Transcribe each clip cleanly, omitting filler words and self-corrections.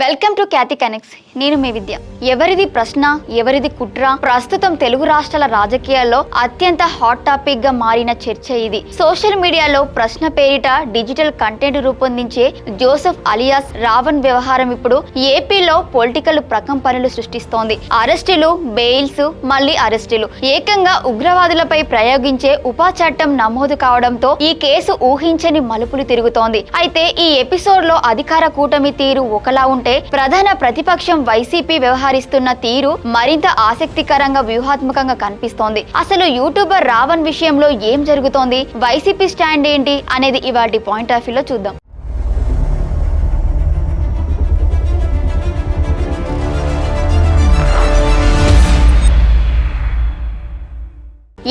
Welcome to Khyati connects. నేను మీ విద్య. ఎవరిది ప్రశ్న, ఎవరిది కుట్ర? ప్రస్తుతం తెలుగు రాష్ట్రాల రాజకీయాల్లో అత్యంత హాట్ టాపిక్ గా మారిన చర్చ ఇది. సోషల్ మీడియాలో ప్రశ్న పేరిట డిజిటల్ కంటెంట్ రూపొందించే జోసెఫ్ అలియాస్ రావణ్ వ్యవహారం ఇప్పుడు ఏపీలో పొలిటికల్ ప్రకంపనలు సృష్టిస్తోంది. అరెస్టులు, బెయిల్స్, మళ్లీ అరెస్టులు, ఏకంగా ఉగ్రవాదులపై ప్రయోగించే ఉపా చట్టం నమోదు కావడంతో ఈ కేసు ఊహించని మలుపులు తిరుగుతోంది. అయితే ఈ ఎపిసోడ్ లో అధికార కూటమి తీరు ఒకలా ఉంటే ప్రధాన ప్రతిపక్షం వైసీపీ వ్యవహరిస్తున్న తీరు మరింత ఆసక్తికరంగా వ్యూహాత్మకంగా కనిపిస్తోంది. అసలు యూట్యూబర్ రావణ్ విషయంలో ఏం జరుగుతోంది, వైసీపీ స్టాండ్ ఏంటి అనేది ఇవాటి పాయింట్ ఆఫ్ వ్యూలో చూద్దాం.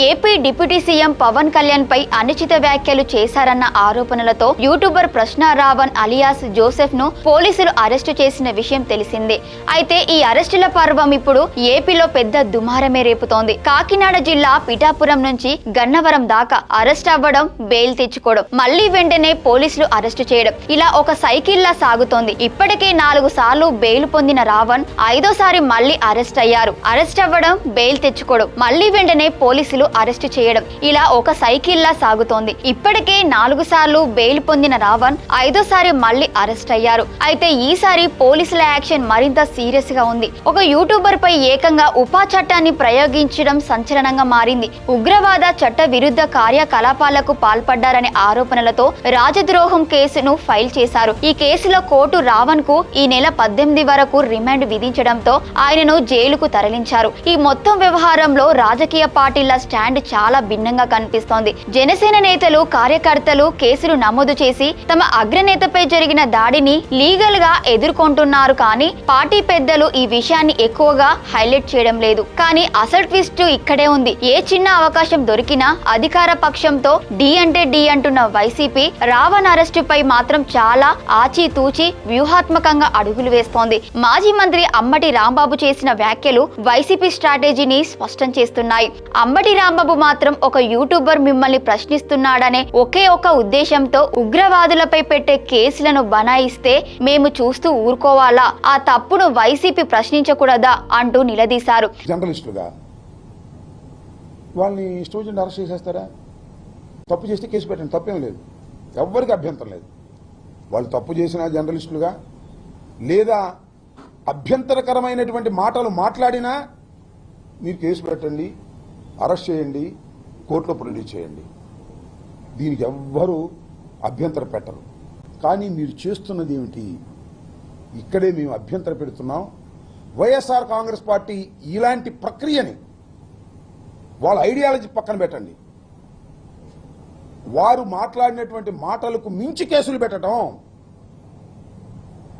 AP deputy CM Pawan Kalyan పై అనుచిత వ్యాఖ్యలు చేశారన్న ఆరోపణలతో యూట్యూబర్ ప్రశ్న రావణ్ అలియాస్ జోసెఫ్ ను పోలీసులు అరెస్టు చేసిన విషయం తెలిసిందే. అయితే ఈ అరెస్టుల పర్వం ఇప్పుడు ఏపీలో పెద్ద దుమారమే రేపుతోంది. కాకినాడ జిల్లా పిఠాపురం నుంచి గన్నవరం దాకా అరెస్ట్ అవ్వడం, బెయిల్ తెచ్చుకోవడం, మళ్లీ వెంటనే పోలీసులు అరెస్టు చేయడం, ఇలా ఒక సైకిల్ లా సాగుతోంది. ఇప్పటికే 4 సార్లు బెయిల్ పొందిన రావణ్ 5వ సారి మళ్లీ అరెస్ట్ అయ్యారు. అరెస్ట్ అవ్వడం, బెయిల్ తెచ్చుకోవడం, మళ్లీ వెంటనే పోలీసులు అరెస్టు చేయడం, ఇలా ఒక సైకిల్ లా సాగుతోంది. ఇప్పటికే 4 సార్లు బెయిల్ పొందిన రావణ్ 5వ సారి మళ్లీ అరెస్ట్ అయ్యారు. అయితే ఈసారి పోలీసుల యాక్షన్ మరింత సీరియస్ గా ఉంది. ఒక యూట్యూబర్ పై ఏకంగా ఉపా చట్టాన్ని ప్రయోగించడం సంచలనంగా మారింది. ఉగ్రవాద చట్ట విరుద్ధ కార్యకలాపాలకు పాల్పడ్డారనే ఆరోపణలతో రాజద్రోహం కేసును ఫైల్ చేశారు. ఈ కేసులో కోర్టు రావణ్ కు ఈ నెల 18 వరకు రిమాండ్ విధించడంతో ఆయనను జైలుకు తరలించారు. ఈ మొత్తం వ్యవహారంలో రాజకీయ పార్టీల స్టాండ్ చాలా భిన్నంగా కనిపిస్తోంది. జనసేన నేతలు, కార్యకర్తలు కేసులు నమోదు చేసి తమ అగ్రనేతపై జరిగిన దాడిని లీగల్ గా ఎదుర్కొంటున్నారు. కానీ పార్టీ పెద్దలు ఈ విషయాన్ని ఎక్కువగా హైలైట్ చేయడం లేదు. కానీ అసలు ట్విస్ట్ ఇక్కడే ఉంది. ఏ చిన్న అవకాశం దొరికినా అధికార పక్షంతో డి అంటే డి అంటున్న వైసీపీ రావణ్ అరెస్టుపై మాత్రం చాలా ఆచితూచి వ్యూహాత్మకంగా అడుగులు వేస్తోంది. మాజీ మంత్రి అంబటి రాంబాబు చేసిన వ్యాఖ్యలు వైసీపీ స్ట్రాటజీని స్పష్టం చేస్తున్నాయి. అంబటి రాంబాబు మాత్రం ఒక యూట్యూబర్ మిమ్మల్ని ప్రశ్నిస్తున్నాడనే ఒకే ఒక ఉద్దేశంతో ఉగ్రవాదులపై పెట్టే కేసులను బనాయిస్తే మేము చూస్తూ ఊరుకోవాలా? ఆ తప్పును వైసీపీ ప్రశ్నించకూడదా అంటూ నిలదీశారు. జర్నలిస్టులుగా వాళ్ళని స్టూడెంట్ అరెస్ట్ చేసేస్తారా? తప్పు చేస్తే కేసు పెట్టండి, తప్పేం లేదు, ఎవ్వరికి అభ్యంతరం లేదు. వాళ్ళు తప్పు చేసిన జర్నలిస్టులుగా లేదా అభ్యంతరకరమైనటువంటి మాటలు మాట్లాడినా మీరు కేసు పెట్టండి, అరెస్ట్ చేయండి, కోర్టులో ప్రొడ్యూస్ చేయండి. దీనికి ఎవ్వరూ అభ్యంతరం పెట్టరు. కానీ మీరు చేస్తున్నది ఏమిటి? ఇక్కడే మేము అభ్యంతరం పెడుతున్నాం. వైఎస్ఆర్ కాంగ్రెస్ పార్టీ ఇలాంటి ప్రక్రియని వాళ్ళ ఐడియాలజీ పక్కన పెట్టండి. వారు మాట్లాడినటువంటి మాటలకు మించి కేసులు పెట్టడం,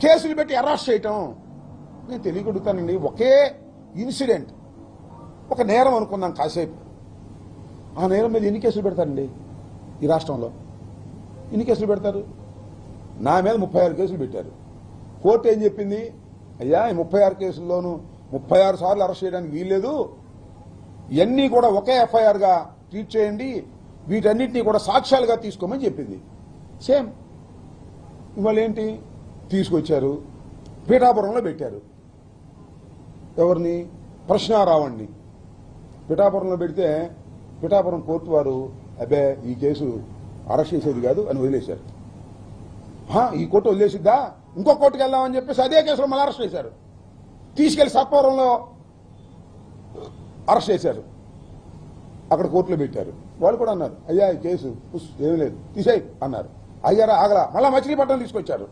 కేసులు పెట్టి అరెస్ట్ చేయటం. నేను తెలియగలుగుతానండి. ఒకే ఇన్సిడెంట్, ఒక నేరం అనుకుందాం కాసేపు. ఆ నేరం మీద ఎన్ని కేసులు పెడతారండి ఈ రాష్ట్రంలో? ఎన్ని కేసులు పెడతారు? నా మీద 36 కేసులు పెట్టారు. కోర్టు ఏం చెప్పింది? అయ్యా, ఈ 36 కేసుల్లోనూ 36 సార్లు అరెస్ట్ చేయడానికి వీల్లేదు, ఇవన్నీ కూడా ఒకే ఎఫ్ఐఆర్గా ట్రీట్ చేయండి, వీటన్నిటినీ కూడా సాక్ష్యాలుగా తీసుకోమని చెప్పింది. సేమ్ ఇవాళ ఏంటి తీసుకొచ్చారు, పిఠాపురంలో పెట్టారు. ఎవరిని? ప్రశ్నారావణ్ణి పిఠాపురంలో పెడితే పిఠాపురం కోర్టు వారు అబ్బే ఈ కేసు అరెస్ట్ చేసేది కాదు అని వదిలేశారు. ఈ కోర్టు వదిలేసిద్దా, ఇంకో కోర్టుకు వెళ్దామని చెప్పేసి అదే కేసులో మళ్ళీ అరెస్ట్ చేశారు. తీసుకెళ్లి సర్పవరంలో అరెస్ట్ చేశారు, అక్కడ కోర్టులో పెట్టారు. వాళ్ళు కూడా అన్నారు అయ్యా ఈ కేసు ఏమీ లేదు తీసేయి అన్నారు. అయ్యారా ఆగలా, మళ్ళీ మచిలీపట్నం తీసుకొచ్చారు.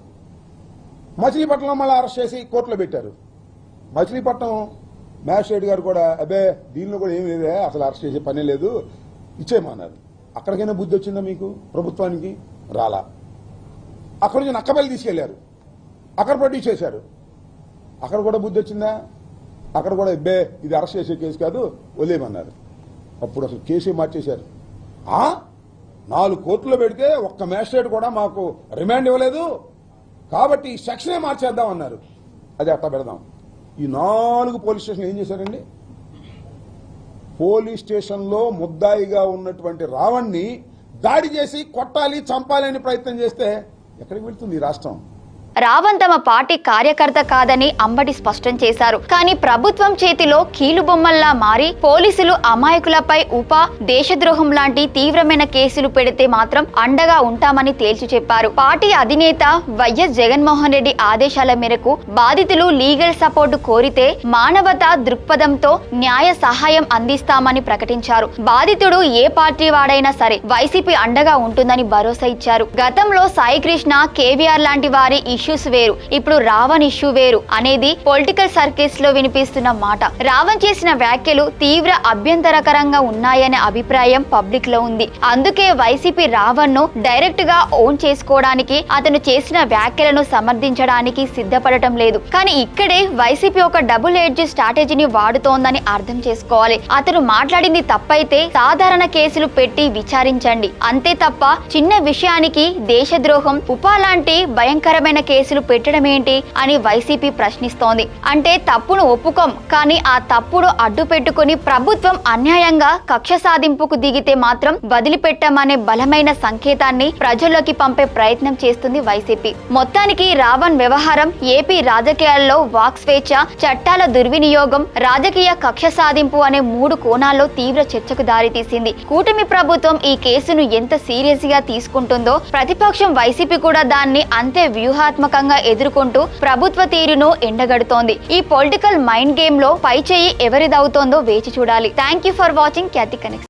మచిలీపట్నంలో మళ్ళీ అరెస్ట్ చేసి కోర్టులో పెట్టారు. మచిలీపట్నం మ్యాజిస్ట్రేట్ గారు కూడా అబ్బే దీనిలో కూడా ఏమి లేదే, అసలు అరెస్ట్ చేసే పనే లేదు, ఇచ్చేయమన్నారు. అక్కడికైనా బుద్ధి వచ్చిందా మీకు ప్రభుత్వానికి? రాలా. అక్కడి నుంచి నక్కబెల్లి తీసుకెళ్లారు, అక్కడ ప్రొడ్యూస్ చేశారు. అక్కడ కూడా బుద్ధి వచ్చిందా? అక్కడ కూడా అబ్బే ఇది అరెస్ట్ చేసే కేసు కాదు, వదిలేయమన్నారు. అప్పుడు అసలు కేసే మార్చేశారు. 4 కోర్టులో పెడితే ఒక్క మ్యాజిస్ట్రేట్ కూడా మాకు రిమాండ్ ఇవ్వలేదు, కాబట్టి ఈ సెక్షనే మార్చేద్దాం అన్నారు. అది అట్లా పెడదాం. ఈ 4 పోలీస్ స్టేషన్లు ఏం చేశారండి? పోలీస్ స్టేషన్లో ముద్దాయిగా ఉన్నటువంటి రావణ్ణి దాడి చేసి కొట్టాలి, చంపాలి అని ప్రయత్నం చేస్తే ఎక్కడికి వెళ్తుంది ఈ రాష్ట్రం? రావణ్ తమ పార్టీ కార్యకర్త కాదని అంబటి స్పష్టం చేశారు. కానీ ప్రభుత్వం చేతిలో కీలుబొమ్మల్లా మారి పోలీసులు అమాయకులపై దేశద్రోహం లాంటి తీవ్రమైన కేసులు పెడితే మాత్రం అండగా ఉంటామని తేల్చి చెప్పారు. పార్టీ అధినేత వైఎస్ జగన్మోహన్ రెడ్డి ఆదేశాల మేరకు బాధితులు లీగల్ సపోర్టు కోరితే మానవతా దృక్పథంతో న్యాయ సహాయం అందిస్తామని ప్రకటించారు. బాధితుడు ఏ పార్టీ వాడైనా సరే వైసీపీ అండగా ఉంటుందని భరోసా ఇచ్చారు. గతంలో సాయి కృష్ణ, కేవీఆర్ లాంటి వారి ఇష్యూస్ వేరు, ఇప్పుడు రావణ్ ఇష్యూ వేరు అనేది పొలిటికల్ సర్కిల్స్ లో వినిపిస్తున్న మాట. రావణ్ చేసిన వ్యాఖ్యలు తీవ్ర అభ్యంతరకరంగా ఉన్నాయనే అభిప్రాయం పబ్లిక్ లో ఉంది. అందుకే వైసీపీ రావణ్ ను డైరెక్ట్ గా ఓన్ చేసుకోవడానికి, అతను చేసిన వ్యాఖ్యలను సమర్థించడానికి సిద్ధపడటం లేదు. కానీ ఇక్కడే వైసీపీ ఒక డబుల్ ఎడ్జ్ స్ట్రాటజీని వాడుతోందని అర్థం చేసుకోవాలి. అతను మాట్లాడింది తప్పైతే సాధారణ కేసులు పెట్టి విచారించండి, అంతే తప్ప చిన్న విషయానికి దేశద్రోహం, లాంటి భయంకరమైన కేసులు పెట్టడం ఏంటి అని వైసీపీ ప్రశ్నిస్తోంది. అంటే తప్పును ఒప్పుకోం, కానీ ఆ తప్పుడు అడ్డు పెట్టుకుని ప్రభుత్వం అన్యాయంగా కక్ష సాధింపుకు దిగితే మాత్రం వదిలిపెట్టామనే బలమైన సంకేతాన్ని ప్రజల్లోకి పంపే ప్రయత్నం చేస్తుంది వైసీపీ. మొత్తానికి రావణ్ వ్యవహారం ఏపీ రాజకీయాల్లో వాక్ స్వేచ్ఛ, చట్టాల దుర్వినియోగం, రాజకీయ కక్ష సాధింపు అనే 3 కోణాల్లో తీవ్ర చర్చకు దారితీసింది. కూటమి ప్రభుత్వం ఈ కేసును ఎంత సీరియస్ గా తీసుకుంటుందో ప్రతిపక్షం వైసీపీ కూడా దాన్ని అంతే వ్యూహాత్మకంగా ఎదుర్కొంటూ ప్రభుత్వ తీరును ఎండగడుతోంది. ఈ పొలిటికల్ మైండ్ గేమ్ లో పై చేయి ఎవరిదవుతోందో వేచి చూడాలి. Thank you for watching Khyati connect.